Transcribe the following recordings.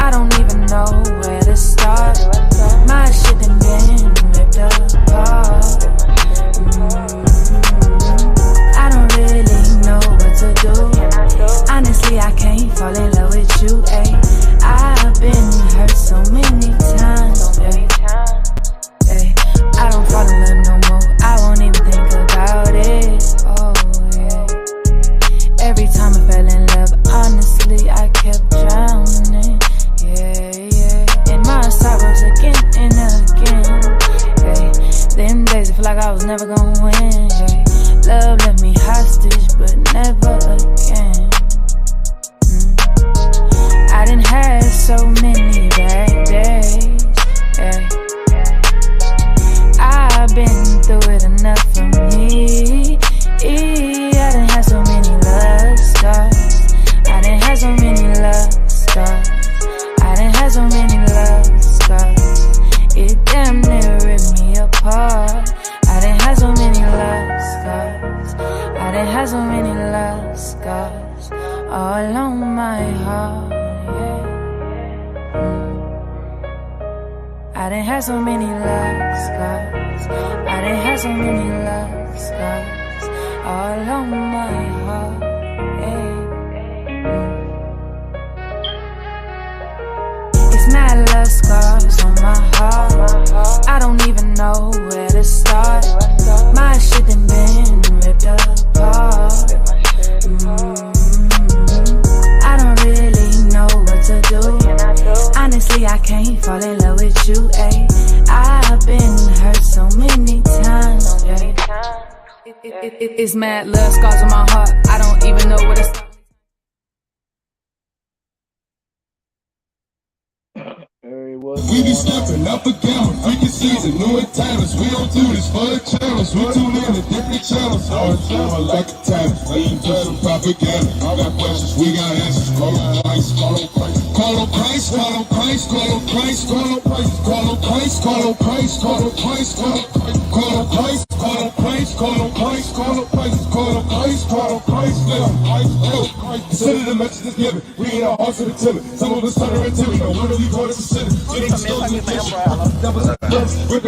I don't even know where to start. My shit done been ripped apart. I don't really know what to do. Honestly, I can't fall in love with you, ayy. I've been hurt so many times, ayy. I don't fall in love no more, I won't even think about it, oh yeah. Every time I fell in love, honestly, I kept drowning, yeah. In my sorrows again and again, yeah. Them days I feel like I was never gonna win, yeah. Love left me hostage, but never again. I done had so many bad days, yeah. I've been through it enough for me. I done had so many love scars. I done had so many love scars. I done had so many love scars. It damn near ripped me apart. I done had so many love scars. I done had so many love scars all on my heart, yeah. I done had so many love scars. I done had so many love scars all on my heart, yeah. It's mad love scars on my heart. I don't even know where to start. My shit done been ripped apart. I don't really know what to do. Honestly, I can't fall in love with you, ayy. I've been hurt so many times, yeah. It's mad love scars on my heart. I don't even know what it's. We be stepping up again, freaking season, new talents. We don't do this for the channels. We tune in to different channels. All the time, like a talent. We ain't just some propaganda. I got questions, we got answers. Call on Christ, call on Christ. Call on Christ, call on Christ, call on Christ, call on Christ. Call on Christ, call on Christ, call on Christ, call on Christ. Call on Christ, call on Christ, call on Christ, call on Christ. Call on Christ, call on Christ, let him Christ, consider the message is given. We ain't our hearts to the timid. Some of us turn and timid. No wonder we call this a sin. Whipping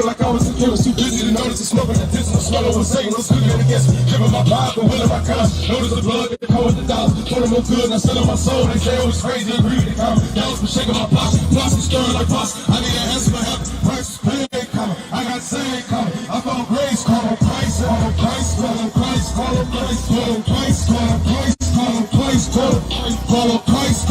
like I was a killer, too busy to notice the smoke and the distance. Smell over saying, no speaking against me. Giving my vibe, the will of my cause. Notice the blood, they come with the dollars. Told them no good, I'm selling my soul. They say I was crazy, agree with the comment. That was for shaking my posture. Posture stirring like pasta. I need an answer for heaven. Price is paid coming. I got sand coming. I found grace, call on Christ, call on Christ, call on Christ, call on Christ, call on Christ, call on Christ. Call on Christ, call on Christ, call on Christ,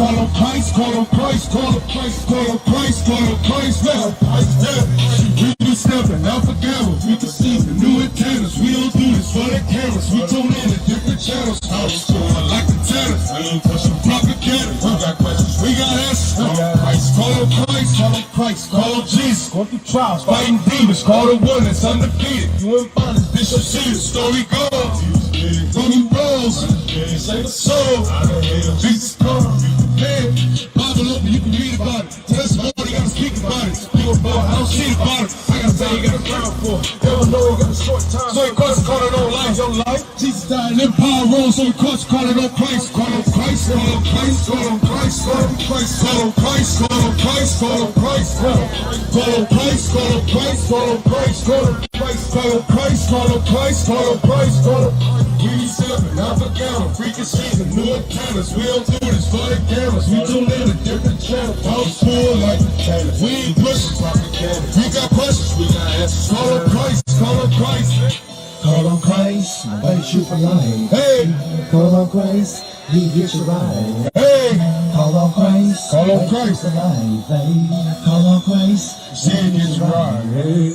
call on Christ, call on Christ, call on Christ, call on Christ, let him Christ, yeah. We be stepping out for gambles, we can see the new antennas. We don't do this for the cameras, we tune in to different channels. I was going like the tennis, I ain't pushing propaganda. We got questions, we got answers. Call on Christ, call on Christ, call on Christ, call on Jesus. Going through trials, fighting demons, call the one that's undefeated. You ain't bondage, Bishop C, the story goes. Tony Rose, save a soul. Jesus come, man. Bible open, you can read about it. Testimony, gotta speak about it. I don't see about it. I gotta say, you got a crown for it. Never know, you got a short time. So, of course, call it on life. Your life. Jesus died and power rose. So, of course, call it on Christ. Call on Christ, call on Christ, call on Christ, call on Christ, call on Christ, call on Christ, call on Christ, call on Christ, call on Christ, call on Christ, call on Christ, call on Christ, call on Christ, call on Christ, call on Christ. We be stepping out for gamma, freaking season, new antennas. We don't do this for the cameras. We tune in to different channels. House full like the channels. We ain't pushing propaganda. We got questions, we got answers. Call on Christ, call on Christ. Call on Christ, invite you for life. Hey, call on Christ, He gets you right. Hey, call on Christ, call on Christ for life. Hey, call on Christ, He gets you right. Hey,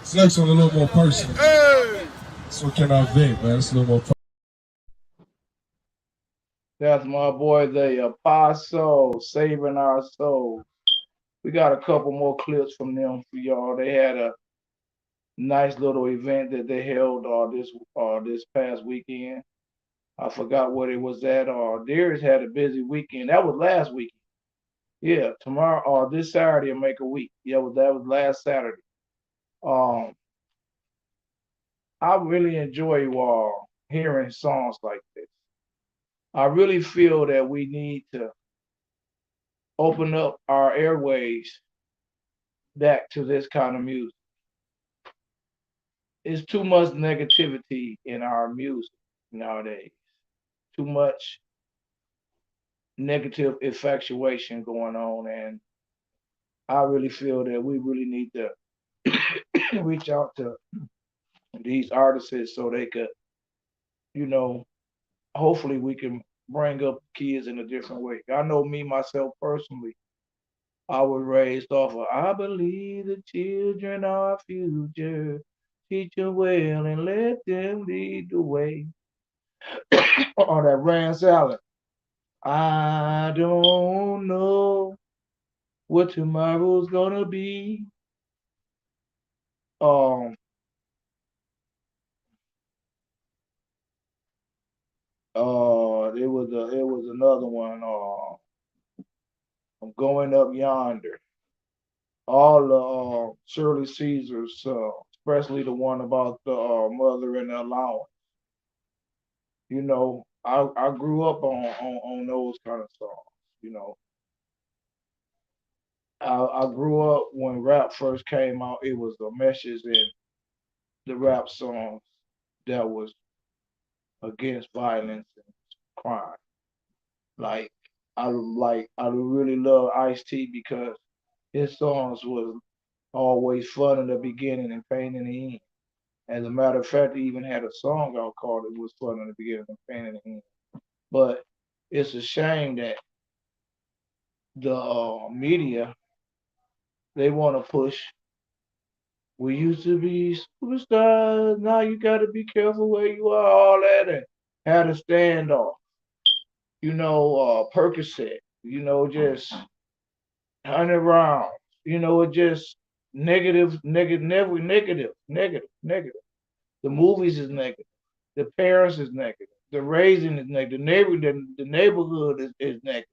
this next one a little more personal. Hey. This one cannot vent, man. It's a little more. That's my boy, the Apostle, saving our souls. We got a couple more clips from them for y'all. They had a nice little event that they held this past weekend. I forgot what it was at. Darius had a busy weekend. That was last weekend. Yeah, tomorrow or this Saturday will make a week. Yeah, that was last Saturday. I really enjoy hearing songs like this. I really feel that we need to open up our airways back to this kind of music. It's too much negativity in our music nowadays. Too much negative infatuation going on, and I really feel that we really need to reach out to these artists so they could, you know, hopefully we can bring up kids in a different way. I know me myself personally, I was raised off of I believe the children are our future. Teach them well and let them lead the way. On that Rand Salad. I don't know what tomorrow's gonna be. Um, it was another one. I'm going up yonder. All the Shirley Caesars, especially the one about the mother and the allowance. I grew up on those kind of songs. You know, I grew up when rap first came out. It was a message in the rap songs that was against violence and crime. Like I really love Ice T because his songs was always fun in the beginning and pain in the end. As a matter of fact, he even had a song out called "It Was Fun in the Beginning and Pain in the End." But it's a shame that the media they want to push. We used to be superstars. Now you got to be careful where you are. All that and had a standoff. Percocet. Just 100 rounds. It just negative, negative, never negative, negative, negative. The movies is negative. The parents is negative. The raising is negative. The neighborhood is negative.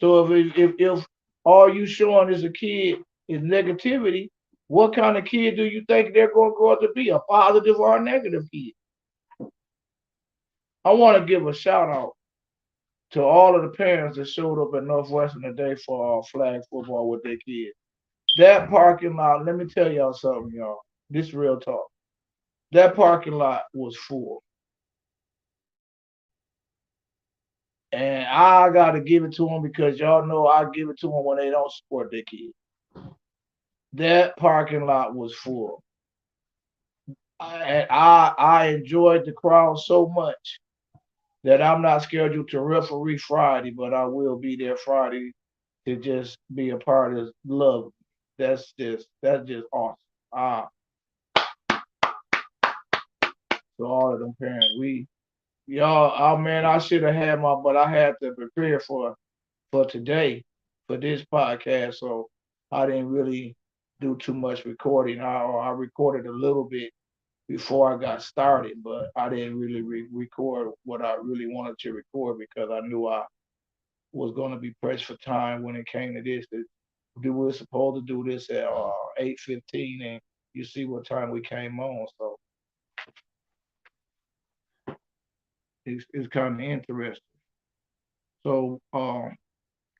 So if all you showing as a kid is negativity, what kind of kid do you think they're going to grow up to be? A positive or a negative kid? I want to give a shout out to all of the parents that showed up at Northwestern today for flag football with their kids. That parking lot, let me tell y'all something, y'all. This real talk. That parking lot was full. And I got to give it to them because y'all know I give it to them when they don't support their kids. That parking lot was full. I enjoyed the crowd so much that I'm not scheduled to referee Friday, but I will be there Friday to just be a part of love. That's just awesome. Ah, to all of them parents, y'all, oh man, I should have had but I had to prepare for today for this podcast, so I didn't really do too much recording. I recorded a little bit before I got started, but I didn't really record what I really wanted to record because I knew I was going to be pressed for time when it came to this. We were supposed to do this at 8:15, and you see what time we came on, so it's kind of interesting. So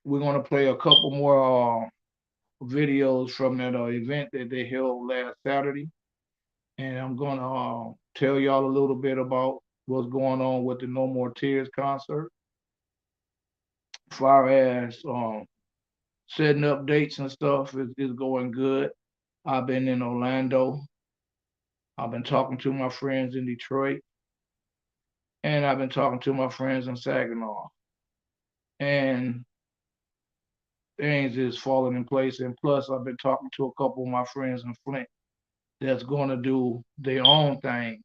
we're going to play a couple more videos from that event that they held last Saturday, and I'm going to tell y'all a little bit about what's going on with the No More Tears concert. As far as setting up dates and stuff is going good. I've been in Orlando. I've been talking to my friends in Detroit, and I've been talking to my friends in Saginaw. And things is falling in place. And plus, I've been talking to a couple of my friends in Flint that's going to do their own thing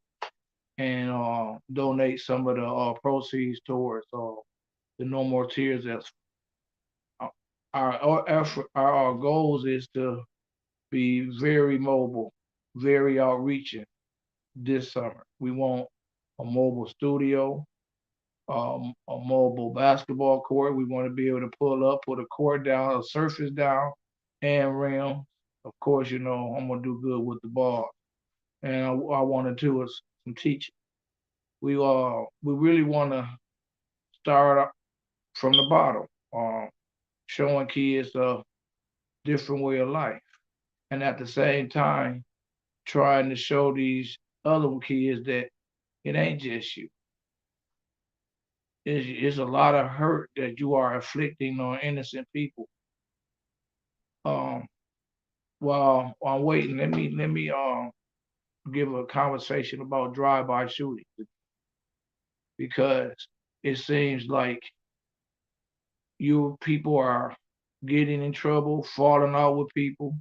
and donate some of the proceeds towards the No More Tears. That's our effort. Our goals is to be very mobile, very outreaching this summer. We want a mobile studio, a mobile basketball court. We want to be able to pull up, put a court down, a surface down, and rim. Of course, I'm gonna do good with the ball, and I want to do is some teaching. We really want to start from the bottom. showing kids a different way of life, and at the same time trying to show these other kids that it ain't just you. It's a lot of hurt that you are inflicting on innocent people. Um, while I'm waiting, let me give a conversation about drive-by shootings because it seems like you people are getting in trouble, falling out with people,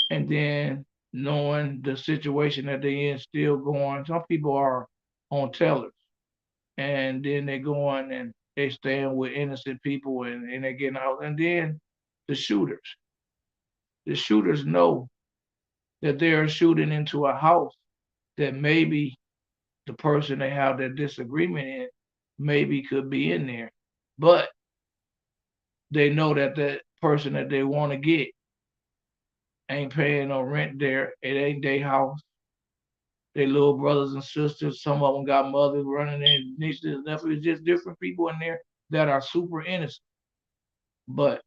and then knowing the situation that they in still going. Some people are on tellers, and then they go on and they stand with innocent people, and they getting out. And then the shooters, the shooters know that they are shooting into a house that maybe the person they have their disagreement in maybe could be in there, but they know that that person that they want to get ain't paying no rent there. It ain't their house. They little brothers and sisters. Some of them got mothers running in, nieces and nephews. It's just different people in there that are super innocent. But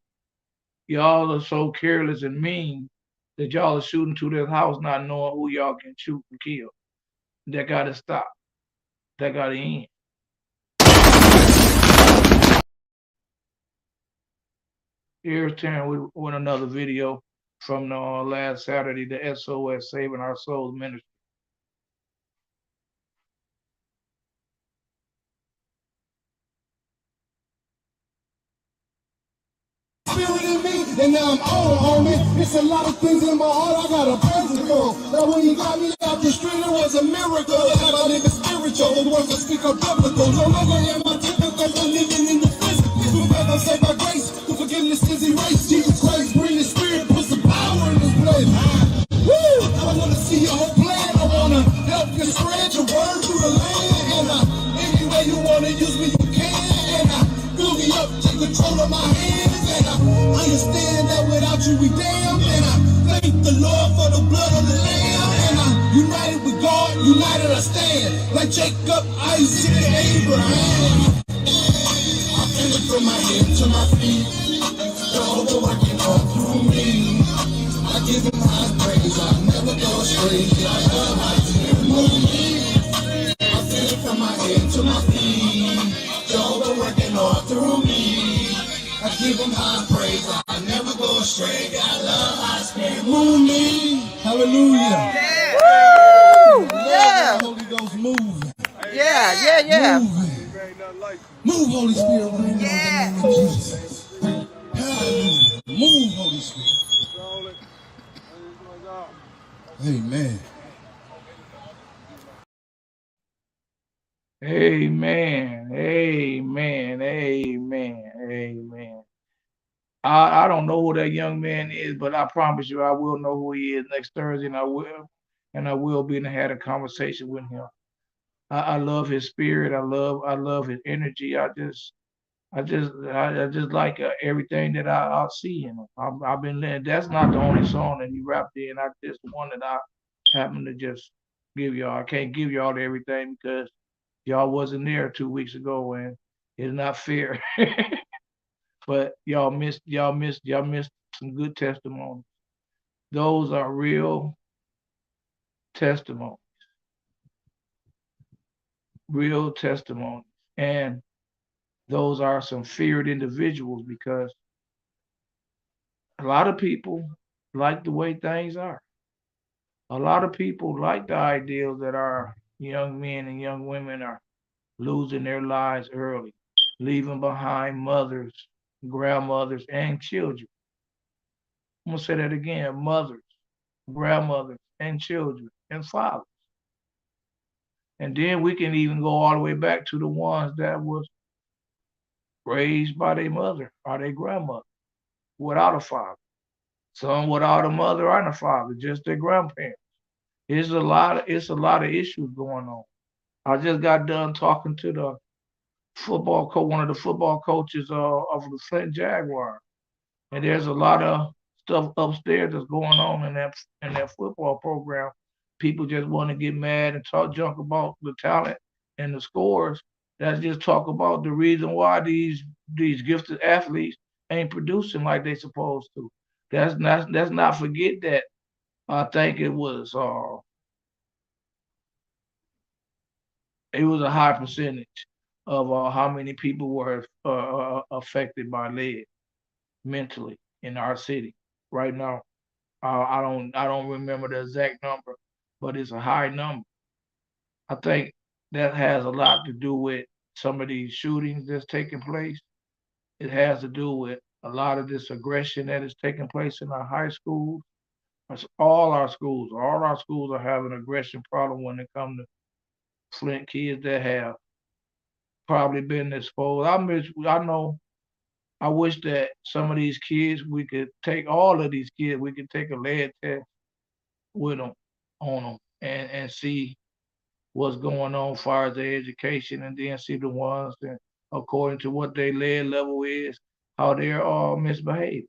y'all are so careless and mean that y'all are shooting to their house, not knowing who y'all can shoot and kill. That gotta stop. That gotta end. Here's Taryn with another video from last Saturday, the SOS Saving Our Souls Ministry. Spirit in me, and now I'm on, homie. It's a lot of things in my heart I gotta praise Him for. Now when you got me out the street, it was a miracle. Have I living spiritual? The words I speak are biblical. No longer am I typical, I'm living in the physical. Forever saved by grace, the forgiveness is erased. Jesus Christ, bring the Spirit, put some power in this place. Woo! I wanna see your whole plan. I wanna help you spread your word through the land. And any way you wanna use me, you can. And fill me up, take control of my hands. And I understand that without you we damned. And I thank the Lord for the blood of the Lamb. And I united with God, united I stand. Like Jacob, Isaac, and Abraham. I feel it from my head to my feet. Jehovah working all through me. I give Him high praise. I never go astray. I love my dear move me. I feel it from my head to my feet. Jehovah working all through me. I give Him high praise. I never go astray. God love my spirit move me. Hallelujah. Yeah. Woo! Yeah. Holy Ghost move. Yeah. Move, Holy Spirit, right now in the Yeah. name of Jesus. Hallelujah. Move, Holy Spirit. Amen. Amen. Amen. Amen. Amen. I don't know who that young man is, but I promise you I will know who he is next Thursday, and I will be and had a conversation with him. I love his spirit. I love his energy. I just like everything that I see in him. I've been that's not the only song that he rapped in. I just one that I happen to just give y'all. I can't give y'all everything because y'all wasn't there 2 weeks ago, and it's not fair. But y'all missed some good testimony. Those are real testimony, real testimony, and those are some feared individuals because a lot of people like the way things are. A lot of people like the ideals that our young men and young women are losing their lives early, leaving behind mothers, grandmothers, and children. I'm gonna say that again: mothers, grandmothers, and children, and fathers. And then we can even go all the way back to the ones that was raised by their mother or their grandmother without a father. Some without a mother and a father, just their grandparents. It's a lot of issues going on. I just got done talking to the one of the football coaches of the Flint Jaguars, and there's a lot of stuff upstairs that's going on in that football program. People just want to get mad and talk junk about the talent and the scores, Let's just talk about the reason why these gifted athletes ain't producing like they supposed to. Let's not forget that. I think it was a high percentage of how many people were affected by lead mentally in our city right now. I don't remember the exact number, but it's a high number. I think that has a lot to do with some of these shootings that's taking place. It has to do with a lot of this aggression that is taking place in our high schools. All our schools are having an aggression problem when it comes to Flint kids that have probably been exposed. I know. I wish that some of these kids, we could take all of these kids, we could take a lead test with them on them and see what's going on as far as their education, and then see the ones that, according to what their lead level is, how they're all misbehaving.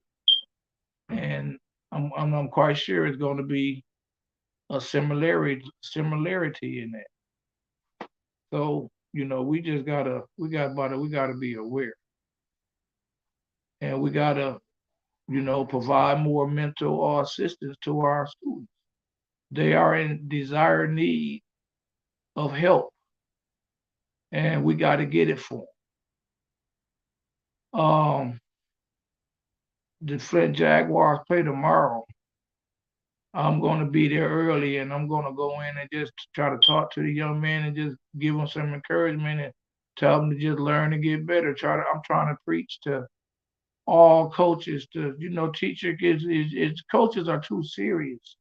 And I'm quite sure it's going to be a similarity in that. So we just we gotta be aware, and we gotta provide more mental assistance to our students. They are in dire need of help, and we got to get it for them. The Flint Jaguars play tomorrow. I'm going to be there early, and I'm going to go in and just try to talk to the young men and just give them some encouragement and tell them to just learn to get better. I'm trying to preach to all coaches to teacher kids. Coaches are too serious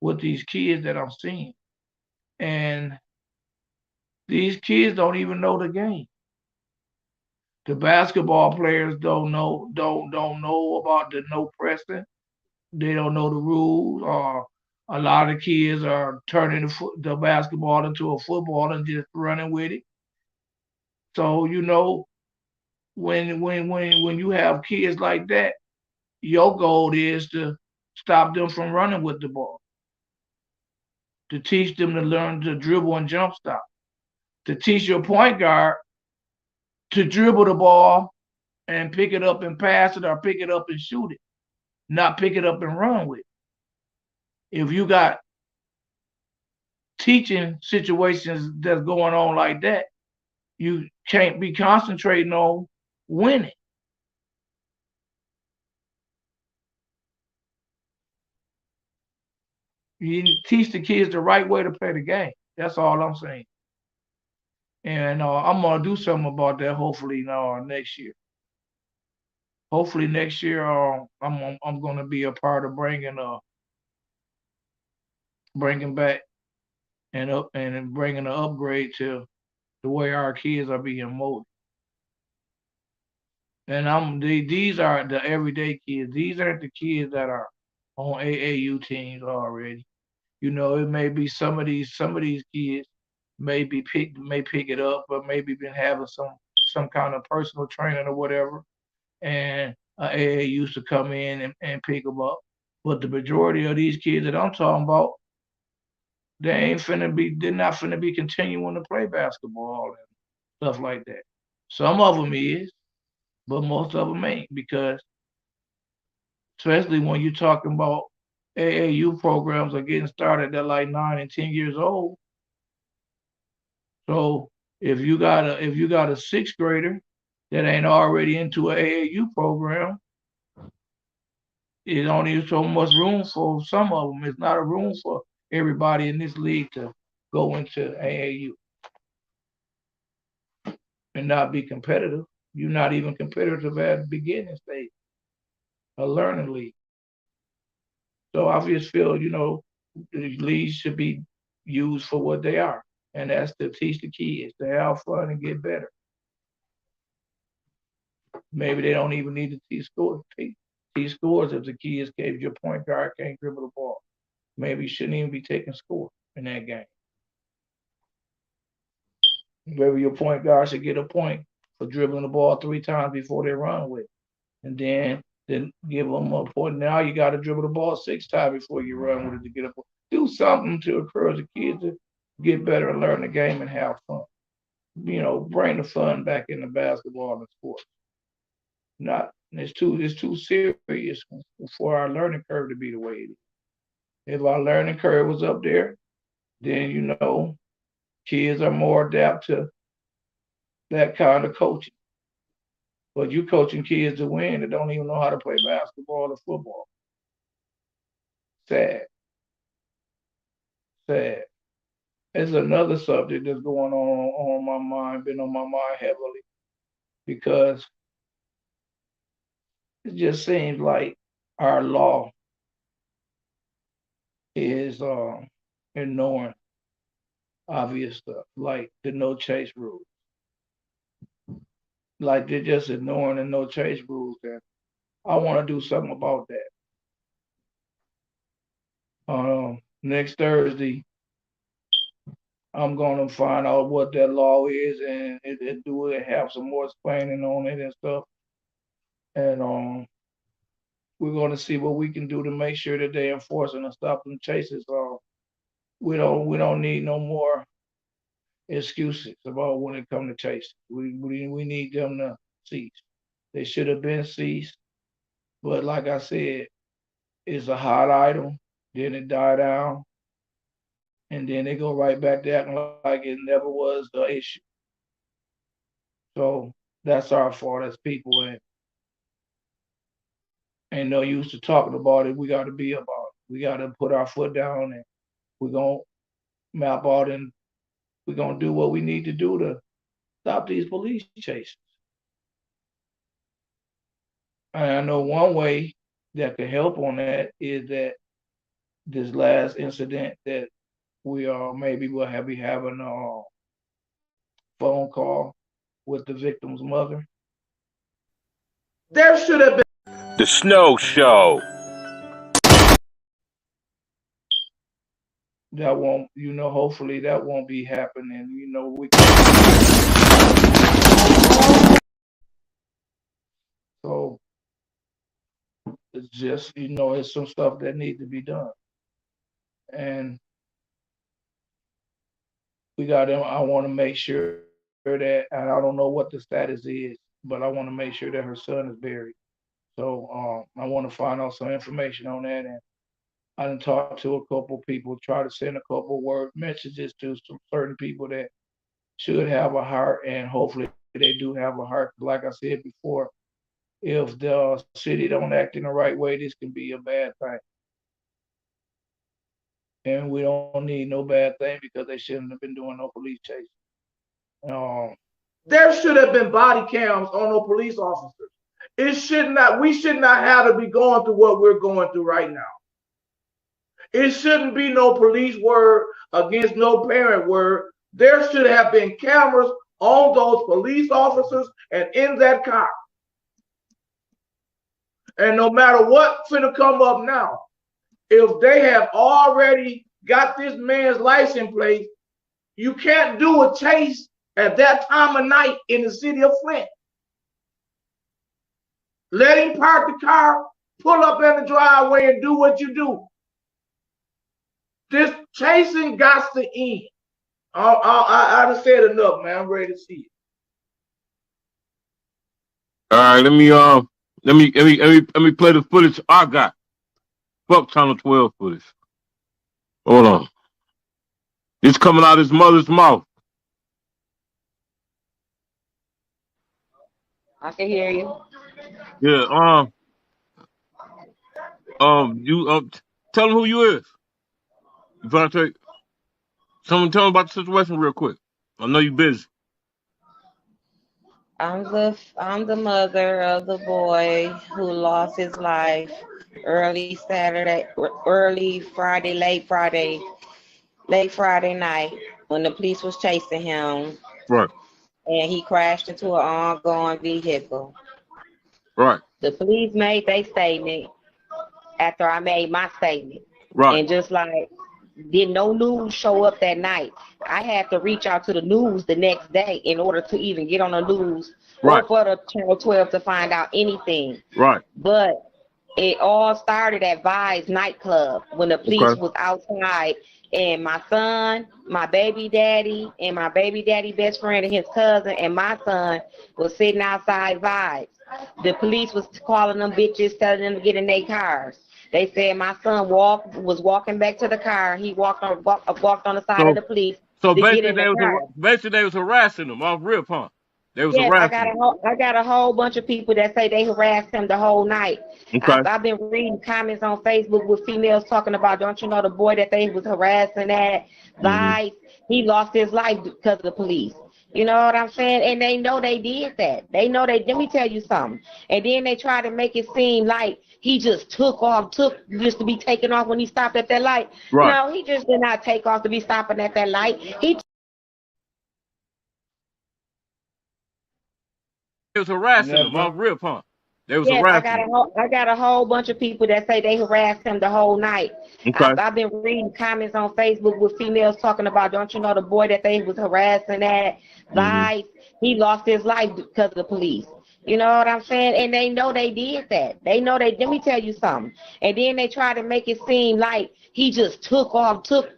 with these kids that I'm seeing, and these kids don't even know the game. The basketball players don't know about the no pressing. They don't know the rules. Or a lot of kids are turning the basketball into a football and just running with it. So when you have kids like that, your goal is to stop them from running with the ball, to teach them to learn to dribble and jump stop, to teach your point guard to dribble the ball and pick it up and pass it, or pick it up and shoot it, not pick it up and run with it. If you got teaching situations that's going on like that, you can't be concentrating on winning. You need to teach the kids the right way to play the game. That's all I'm saying. And I'm gonna do something about that. Hopefully, next year. Hopefully next year, I'm gonna be a part of bringing back and up and bringing an upgrade to the way our kids are being molded. And these are the everyday kids. These aren't the kids that are on AAU teams already. It may be some of these kids may pick it up, but maybe been having some kind of personal training or whatever, and AA used to come in and pick them up. But the majority of these kids that I'm talking about, they're not finna be continuing to play basketball and stuff like that. Some of them is, but most of them ain't, because especially when you're talking about AAU programs are getting started at like 9 and 10 years old. So if you got a sixth grader that ain't already into an AAU program, it only so much room for some of them. It's not a room for everybody in this league to go into AAU and not be competitive. You're not even competitive at the beginning stage, a learning league. So I just feel, the leagues should be used for what they are, and that's to teach the kids to have fun and get better. Maybe they don't even need to teach scores. Teach scores if if your point guard can't dribble the ball. Maybe you shouldn't even be taking scores in that game. Maybe your point guard should get a point for dribbling the ball 3 times before they run with it. And then give them a point. Now you got to dribble the ball 6 times before you run with it to get a point. Do something to encourage the kids to get better and learn the game and have fun. bring the fun back into basketball and sports. Not it's too serious for our learning curve to be the way it is. If our learning curve was up there, then kids are more adapt to that kind of coaching. But you coaching kids to win that don't even know how to play basketball or football. Sad, sad. There's another subject that's going on my mind, been on my mind heavily, because it just seems like our law is ignoring obvious stuff, like the no chase rule. Like they're just ignoring the no chase rules, and I want to do something about that. Next Thursday, I'm gonna find out what that law is and do it, have some more explaining on it and stuff. And we're gonna see what we can do to make sure that they enforce and stop them chases. We don't need no more excuses about when it comes to chases. We need them to cease. They should have been ceased, but like I said, it's a hot item. Then it die down, and then they go right back to acting like it never was the issue. So that's our fault as people, and ain't no use to talking about it. We got to be about it. We got to put our foot down, and we're gonna map out, and we're gonna do what we need to do to stop these police chases. And I know one way that could help on that is that this last incident that we maybe will be having a phone call with the victim's mother. There should have been The Snow Show. that won't, hopefully that won't be happening. So it's just, it's some stuff that needs to be done. And I want to make sure that, and I don't know what the status is, but I want to make sure that her son is buried. So I want to find out some information on that. And I done talked to a couple people, try to send a couple word messages to some certain people that should have a heart, and hopefully they do have a heart. Like I said before, if the city don't act in the right way, this can be a bad thing. And we don't need no bad thing because they shouldn't have been doing no police chase. There should have been body cams on no police officers. We should not have to be going through what we're going through right now. It shouldn't be no police word against no parent word. There should have been cameras on those police officers and in that car. And no matter what's finna come up now, if they have already got this man's license plate, you can't do a chase at that time of night in the city of Flint. Let him park the car, pull up in the driveway, and do what you do. This chasing got to end. I done said enough, man. I'm ready to see it. All right, let me play the footage I got. Fuck Channel 12 footage. Hold on. It's coming out of his mother's mouth. I can hear you. Yeah. You tell him who you is. You trying to take someone? Tell him about the situation real quick. I know you busy. I'm the mother of the boy who lost his life early Friday, late Friday night when the police was chasing him. Right. And he crashed into an ongoing vehicle. Right. The police made their statement after I made my statement. Right. And just like did no news show up that night, I had to reach out to the news the next day in order to even get on the news or for the Channel 12 to find out anything. Right. But It all started at Vi's nightclub when the police Okay. was outside, and my son, my baby daddy, and my baby daddy best friend and his cousin, and my son was sitting outside Vi's. The police was calling them bitches, telling them to get in their cars. They said my son was walking back to the car. He walked on the side of So the police so to get basically in the car. they was harassing them off rip, huh? They was Yes, harassing them. I got a whole bunch of people that say they harassed him the whole night. Okay. I've been reading comments on Facebook with females talking about, don't you know the boy that they was harassing at Hmm. Vice, he lost his life because of the police. You know what I'm saying? And they know they did that. They know they, let me tell you something. And then they try to make it seem like he just took just to be taken off when he stopped at that light. Right. No, he just did not take off to be stopping at that light. They was harassing Yeah, them off bro. rip, huh? They was Yes, harassing them. I got a whole bunch of people that say they harassed him the whole night. Okay. I've been reading comments on Facebook with females talking about, don't you know the boy that they was harassing at Hmm. Vice, he lost his life because of the police. You know what I'm saying? And they know they did that. They know they, let me tell you something. And then they try to make it seem like he just took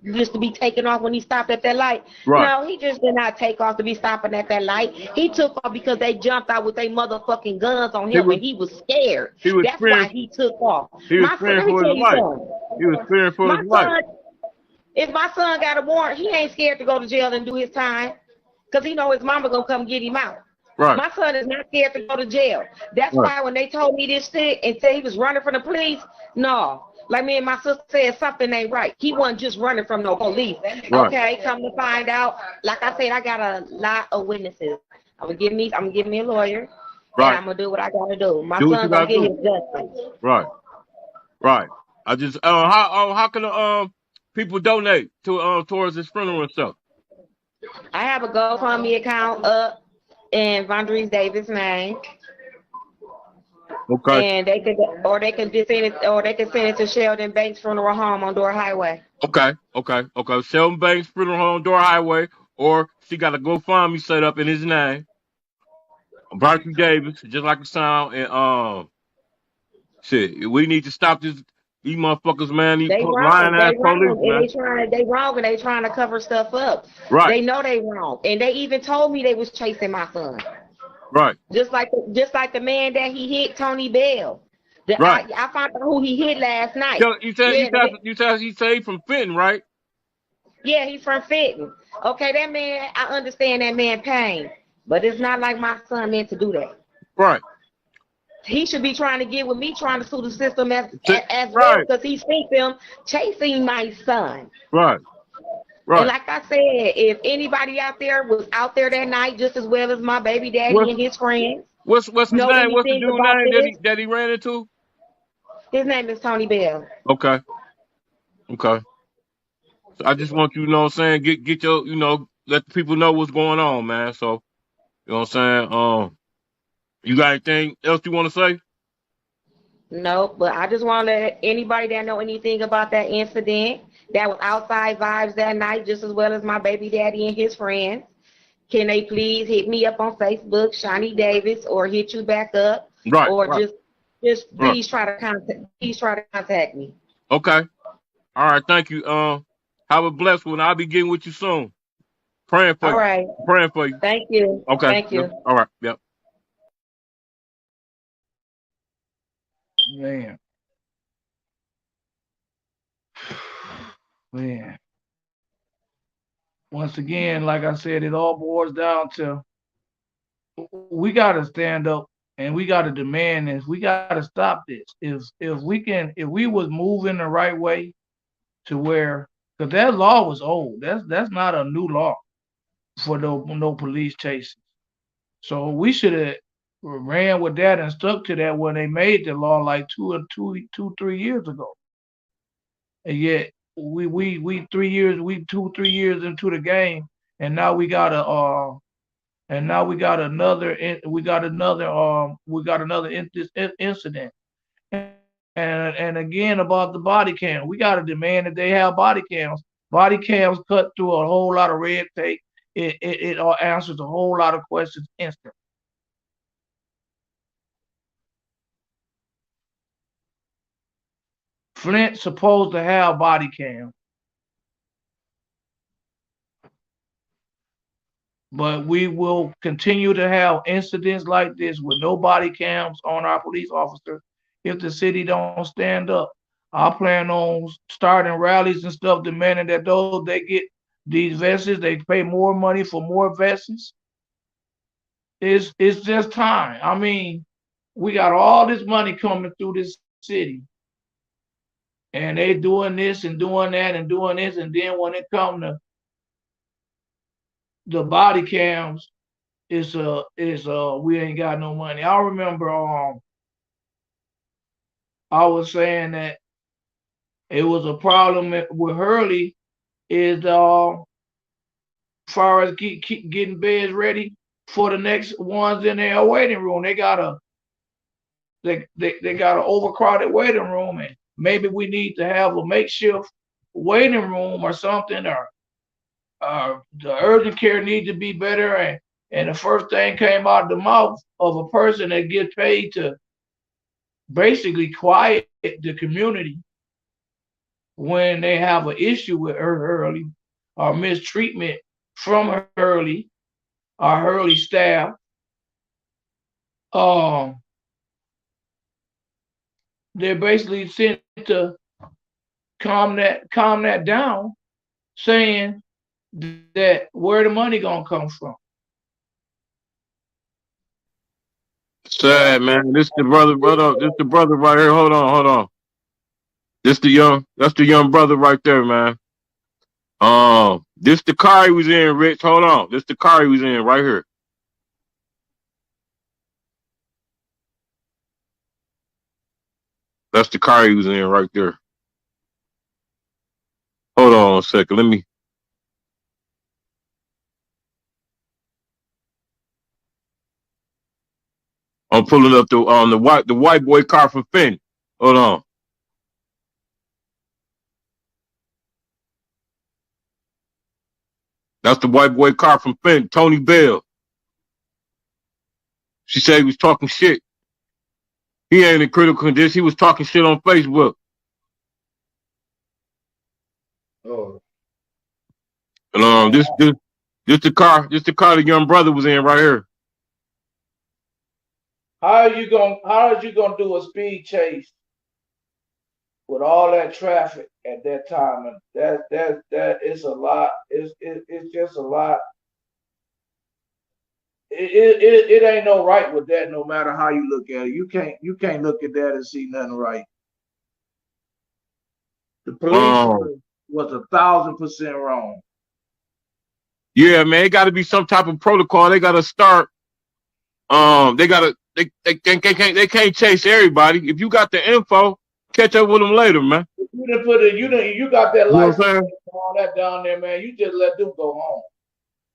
just to be taken off when he stopped at that light. Right. No, he just did not take off to be stopping at that light. He took off because they jumped out with their motherfucking guns on He him was and he was scared. he was That's why fearing he took off. he was My son, fearing let me for tell his you life. something. He was fearing for My his life. son, if my son got a warrant, he ain't scared to go to jail and do his time because he know his mama gonna come get him out. Right. My son is not scared to go to jail. That's Right. why when they told me this shit and said he was running from the police, no. Like me and my sister said, something ain't right. He wasn't just running from no police. Right. Okay, come to find out, like I said, I got a lot of witnesses. I'm gonna give me a lawyer, and Right. I'm gonna do what I gotta do. My Do what you son gonna gotta get do. his justice. Right. Right. I just how can the people donate to towards his funeral and stuff? I have a GoFundMe account up in Vondre's Davis' name. Okay. And they can just send it, or they can send it to Sheldon Banks Funeral Home on Door Highway. Okay. Sheldon Banks Funeral Home Door Highway, or she got a GoFundMe set up in his name. Berkeley Davis, just like the sound, and shit. We need to stop these motherfuckers, man. These They lying wrong, ass police, and man. they wrong, and they trying to cover stuff up. Right. They know they wrong, and they even told me they was chasing my son. Right. Just like the man that he hit, Tony Bell. Right. I found out who he hit last night. Yeah, You said he from Fenton, right? yeah, he's from Fitton. Okay, that man, I understand that man pain, but it's not like my son meant to do that. Right. He should be trying to get with me, trying to sue the system as well, Right. because he seen them chasing my son. Right. And Right. like I said, if anybody out there was out there that night, just as well as my baby daddy What's and his friends, what's his know name? What's the anything dude's about name this, that he ran into? his name is Tony Bell. Okay. Okay. So I just want you know what I'm saying, get your let the people know what's going on, man. So you know what I'm saying? You got anything else you want to say? No, but I just want to let anybody that know anything about that incident that was outside vibes that night, just as well as my baby daddy and his friends, can they please hit me up on Facebook, Shawnee Davis, or hit you back up, Right. or Right. just Right. please try to contact me. Okay. All right. Thank you. Have a blessed one. I'll be getting with you soon. Praying for All you. right. Praying for you. Thank you. Okay. Thank you. Yep. All right. Yep. Man. Man. Once again, like I said, it all boils down to we gotta stand up and we gotta demand this. We gotta stop this. If we was moving the right way to where, because that law was old. That's not a new law for no police chases. So we should have ran with that and stuck to that when they made the law like 3 years ago. And yet we 3 years, we 2 3 years into the game, and now we got a and now we got another incident. And again about the body cam, we got to demand that they have body cams. Body cams cut through a whole lot of red tape. It answers a whole lot of questions instantly. Flint supposed to have body cam, but we will continue to have incidents like this with no body cams on our police officers if the city don't stand up. I plan on starting rallies and stuff demanding that those they get these vests, they pay more money for more vests. It's just time. I mean, we got all this money coming through this city, and they doing this and doing that and doing this, and then when it comes to the body cams, it's we ain't got no money. I remember I was saying that it was a problem with Hurley is far as keep getting beds ready for the next ones in their waiting room. They got an overcrowded waiting room, and maybe we need to have a makeshift waiting room or something, or the urgent care need to be better. And the first thing came out the mouth of a person that gets paid to basically quiet the community when they have an issue with Hurley or mistreatment from Hurley or Hurley staff. Um, they're basically sent to calm that down, saying that where the money gonna come from. Sad, man. This the brother. This the brother right here. Hold on. That's the young brother right there, man. This the car he was in, Rich. Hold on. This the car he was in right here. That's the car he was in right there. Hold on a second. I'm pulling up the white boy car from Finn. Hold on. That's the white boy car from Finn, Tony Bell. She said he was talking shit. He ain't in critical condition. He was talking shit on Facebook. Oh. And this the car the young brother was in right here. How are you gonna do a speed chase with all that traffic at that time? And that is a lot. It's just a lot. It ain't no right with that. No matter how you look at it, you can't look at that and see nothing right. The police was 1,000% wrong. Yeah, man, it got to be some type of protocol. They got to start. They can't chase everybody. If you got the info, catch up with them later, man. You got that license and all that down there, man. You just let them go home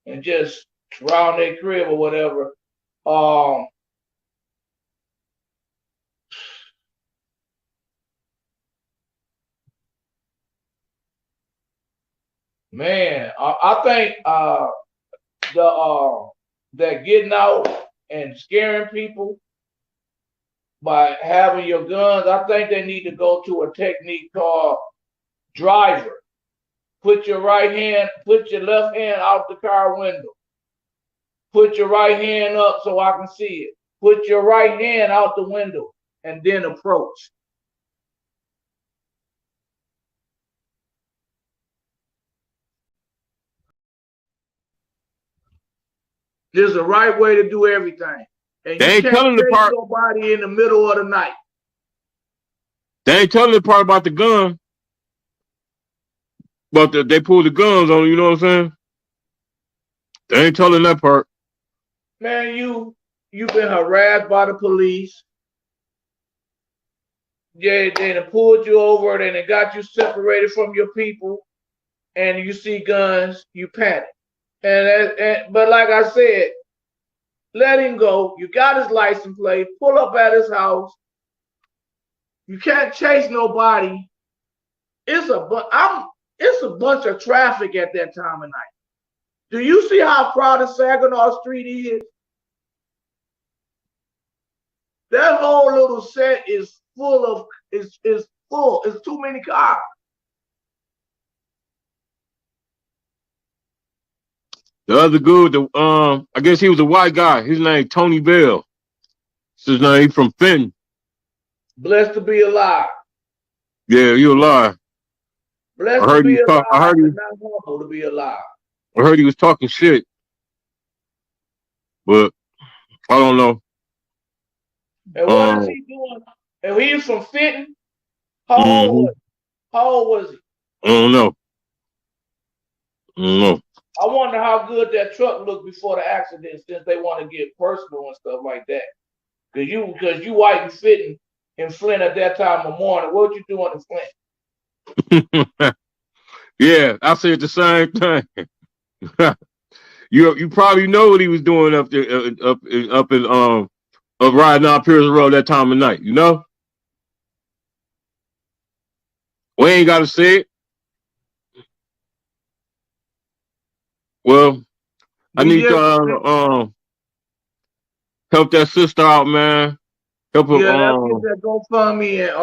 and just round their crib or whatever. Man, I think that getting out and scaring people by having your guns, I think they need to go to a technique called driver. Put your left hand out the car window. Put your right hand up so I can see it. Put your right hand out the window and then approach. There's a right way to do everything. And they you can't take nobody in the middle of the night. They ain't telling the part about the gun. But they pulled the guns on you know what I'm saying? They ain't telling that part. Man, you've been harassed by the police. Yeah, they pulled you over, and they got you separated from your people, and you see guns, you panic. But like I said, let him go. You got his license plate. Pull up at his house. You can't chase nobody. It's a bunch of traffic at that time of night. Do you see how crowded Saginaw Street is? That whole little set is full full. It's too many cars. The other dude, I guess he was a white guy. His name Tony Bell. His name, he from Flint. Blessed to be alive. Yeah, you a liar. I Blessed to heard he be was talk. alive and not humble to be alive. I heard he was talking shit, but I don't know. And what is Um, he doing? And he's from Fenton. How old mm-hmm. was he? How old was he? I don't know. I don't know. I wonder how good that truck looked before the accident, since they want to get personal and stuff like that. Because you white and Fenton in Flint at that time of morning. What you doing in Flint? Yeah, I said the same thing. You probably know what he was doing up there, up in up riding down Pierce Road that time of night. You know, we ain't got to say it. Well, I We need to just help that sister out, man. Help her yeah, let's get that GoFundMe and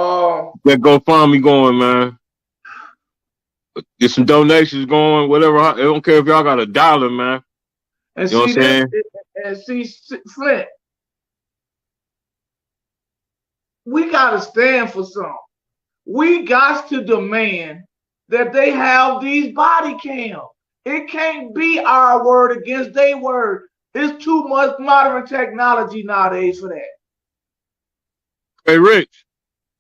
that GoFundMe going, man. Get some donations going, whatever. I don't care if y'all got $1, man. and You know what see I'm this saying? and see Flint. We gotta stand for something. We got to demand that they have these body cams. It can't be our word against their word. It's too much modern technology nowadays for that. Hey, Rich,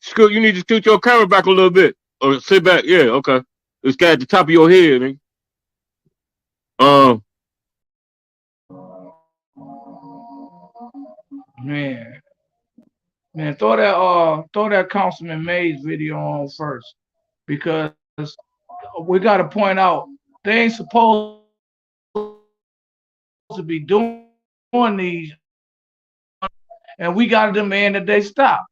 scoot. You need to scoot your camera back a little bit, or sit back. Yeah, okay. It's got at the top of your head, man. Um, Man, man, throw that Councilman Mays video on first, because we got to point out they ain't supposed to be doing these, and we got to demand that they stop.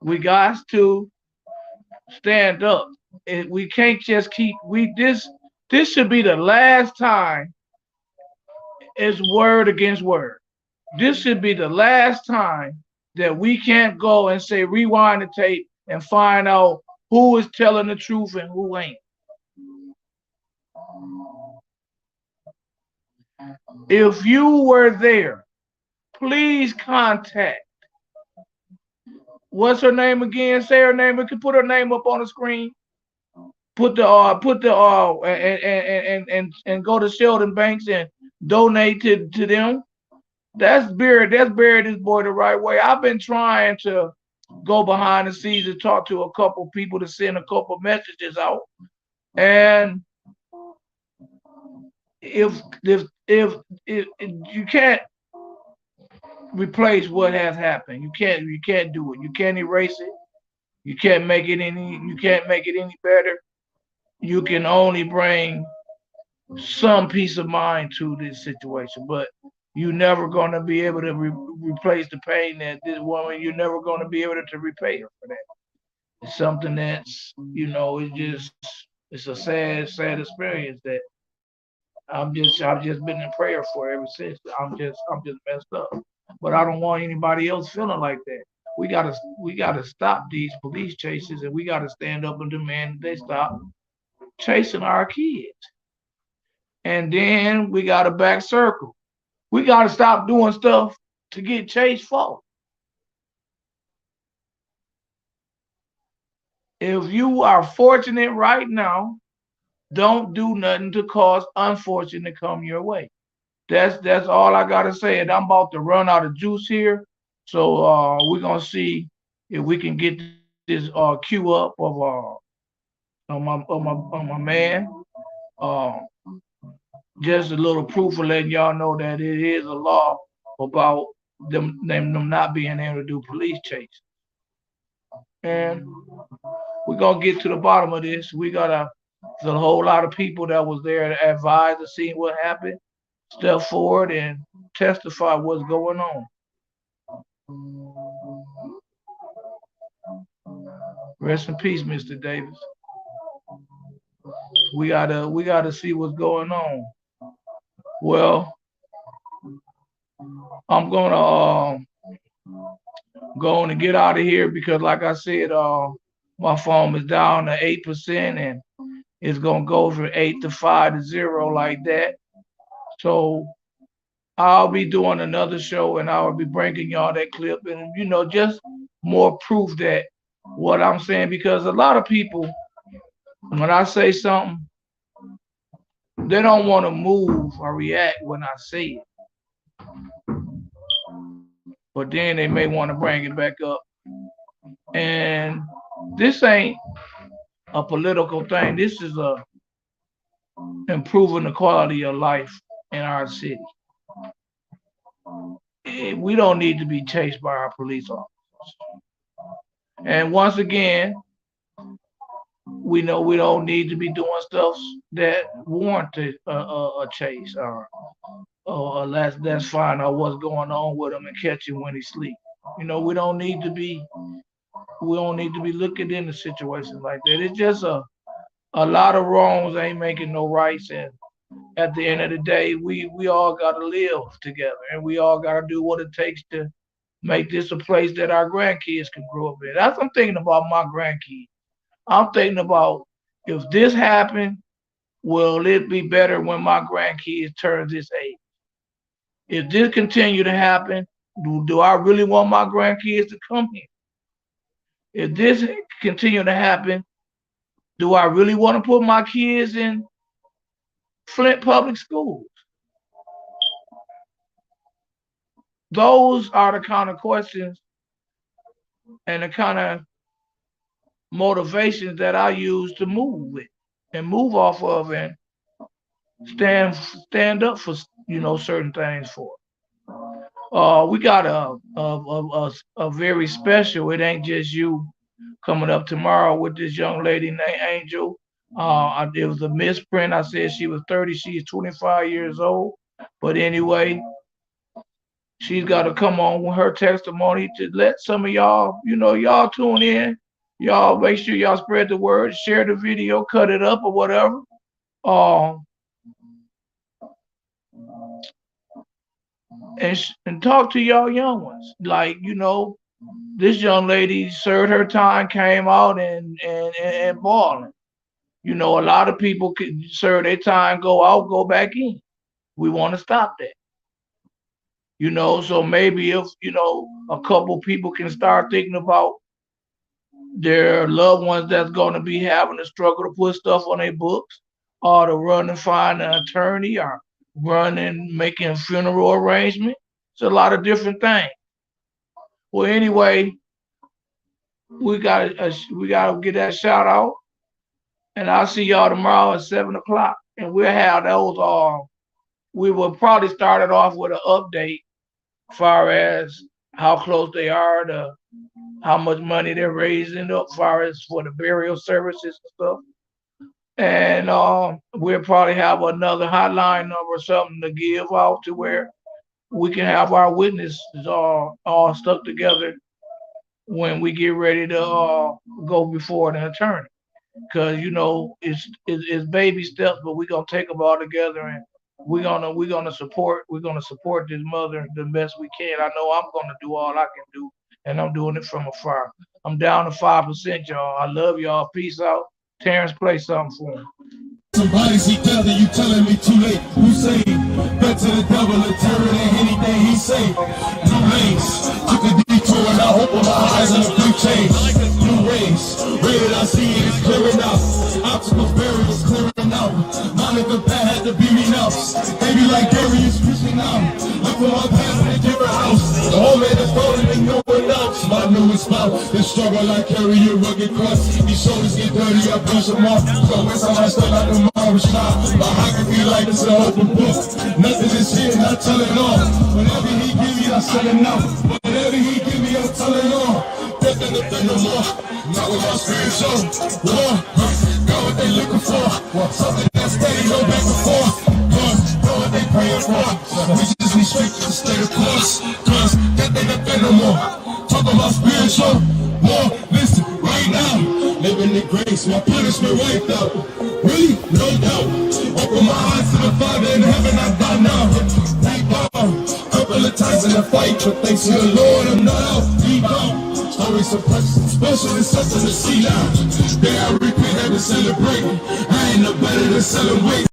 We got to stand up. We can't just keep this should be the last time it's word against word. This should be the last time that we can't go and say rewind the tape and find out who is telling the truth and who ain't. If you were there, please contact. What's her name again? Say her name. We can put her name up on the screen. Put the and go to Sheldon Banks and donate to them. That's buried this boy the right way. I've been trying to go behind the scenes and talk to a couple people to send a couple messages out. And if you can't replace what has happened, you can't do it. You can't erase it. You can't make it any better. You can only bring some peace of mind to this situation, but you're never going to be able to replace the pain that this woman. You're never going to be able to repay her for that. It's something that's it's a sad experience that I've just been in prayer for ever since. I'm just messed up, but I don't want anybody else feeling like that. We gotta stop these police chases, and we gotta stand up and demand that they stop chasing our kids. And then we got a back circle. We got to stop doing stuff to get chased for. If you are fortunate right now, don't do nothing to cause unfortunate to come your way. That's all I gotta say. And I'm about to run out of juice here, so we're gonna see if we can get this queue up of my man. Uh, just a little proof of letting y'all know that it is a law about them not being able to do police chase. And we're gonna get to the bottom of this. There's a whole lot of people that was there to advise to see what happened, step forward and testify what's going on. Rest in peace, Mr. Davis. We gotta see what's going on. Well, I'm gonna go on and get out of here because, like I said, my phone is down to 8%, and it's gonna go from 8 to 5 to 0 like that. So I'll be doing another show, and I'll be bringing y'all that clip, and just more proof that what I'm saying, because a lot of people, when I say something, they don't want to move or react when I say it, but then they may want to bring it back up. And this ain't a political thing. This is improving the quality of life in our city. We don't need to be chased by our police officers. And once again, we know we don't need to be doing stuff that warrant a chase or let's find out what's going on with him and catch him when he's asleep. We don't need to be looking into situations like that. It's just a lot of wrongs ain't making no rights, and at the end of the day, we all got to live together, and we all got to do what it takes to make this a place that our grandkids can grow up in. That's what I'm thinking about my grandkids. I'm thinking about, if this happened, will it be better when my grandkids turn this age? If this continue to happen, do I really want my grandkids to come here? If this continue to happen, do I really want to put my kids in Flint public schools? Those are the kind of questions and the kind of motivations that I use to move with and move off of and stand up for certain things for. We got a very special. It ain't just you coming up tomorrow with this young lady named Angel. It was a misprint. I said she was 30. She's 25 years old. But anyway, she's got to come on with her testimony to let some of y'all, y'all tune in. Y'all make sure y'all spread the word, share the video, cut it up or whatever. And talk to y'all young ones. Like, this young lady served her time, came out and balling. A lot of people could serve their time, go out, go back in. We want to stop that. So maybe if, a couple people can start thinking about their loved ones that's going to be having to struggle to put stuff on their books, or to run and find an attorney, or run and making a funeral arrangement. It's a lot of different things. Well, anyway, we got to get that shout out, and I'll see y'all tomorrow at 7:00, and we'll have those. We will probably start it off with an update as far as how close they are to how much money they're raising up as far as for the burial services and stuff. And we'll probably have another hotline number or something to give out to where we can have our witnesses all stuck together when we get ready to go before an attorney. Because it's baby steps, but we're gonna take them all together, and we're gonna support this mother the best we can. I know I'm gonna do all I can do, and I'm doing it from afar. I'm down to 5%, y'all. I love y'all. Peace out. Terrence, play something for me. Somebody see together, you telling me too late. Hussein, bet to the devil, a terror than anything he say. Two lanes, took a detour, and I hope with my eyes on a blue change. New rays, red I see it is clearing out. Obstacles, barriers clearing out. Monica Pat had to be renounced. Baby like Darius pushing out. Look for my path in a different house. The whole man is falling and no one else. My newest spot, this struggle I carry a rugged cross. These shoulders get dirty, I brush them off. So it's how I step out the barbershop. My heart can be like it's an open book. Nothing is here, not telling all. Whatever he give me, I sell it now. Whatever he give me, I'm telling all. Nothing no more. Not with my spiritual war. Got what they looking for. Something that's steady, no back and forth. Know what they praying for. We just need straight to stay the course. Cause nothing no more. Talk about spiritual war. Listen, right now, living in grace, my punishment wiped out. Really? No doubt. Open my eyes to the Father in heaven, I bow now. Deep down, couple of times in the fight, but thanks to the Lord, I'm not out. Deep down. always suppressed. Special is something to see now. They I repeat, have to celebrate. I ain't no better than selling weight.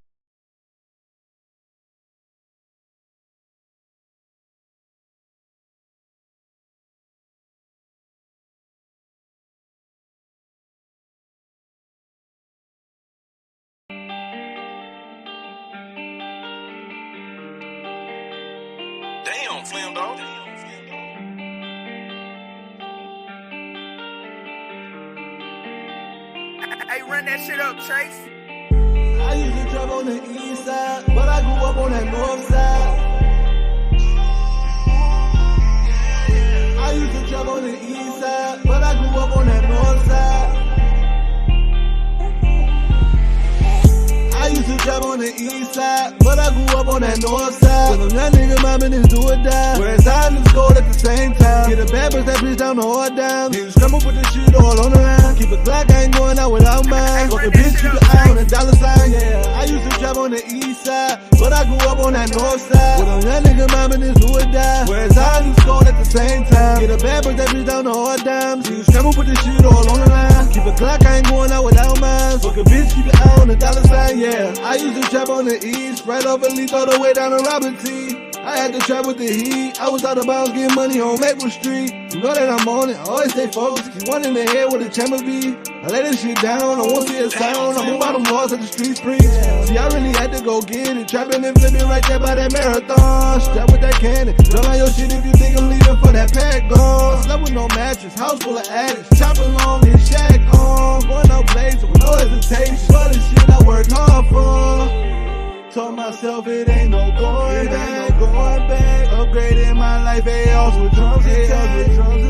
Damn, Flint, dog. Hey, run that shit up, Chase. I used to drive on the east side, but I grew up on that north side. I used to drive on the east side, but I grew up on that north side. I used to drive on the east side, but I grew up on that north side. When them young niggas mobbing is do or die, whereas I and scored at the same time. Get a bad bitch, that bitch down the hard down. Niggas scramble with the shit all on the line. Keep a Glock, I ain't going out without mine. Fuck a bitch, keep an eye on the dollar sign, yeah. I used to drive on the east side, but I grew up on that north side. When them young niggas mobbing is do or die, whereas I and scored at the same time. Get a bad bitch, that bitch down the hard dimes. Niggas scramble with the shit all on the line. Keep a Glock, I ain't going out without mine. Fuck a bitch, keep an eye on the dollar sign, yeah. I used to trap on the east, right over Leith all the way down to Robert T. I had to trap with the heat. I was out of bounds getting money on Maple Street. You know that I'm on it, always stay focused. Keep one in the head with a chamber be. I lay this shit down, I won't see a sound. I move out them laws at the streets preach. See, I really had to go get it. Trapping and flipping right there by that marathon. Strap with that cannon. Don't on your shit if you think I'm leaving for that pack gone. Slept with no mattress, house full of addicts. Chopping long and shack on. Going out blazing with no hesitation. For the shit I worked hard for. Told myself it ain't no going back, Upgrading my life, ARs with drums and tags.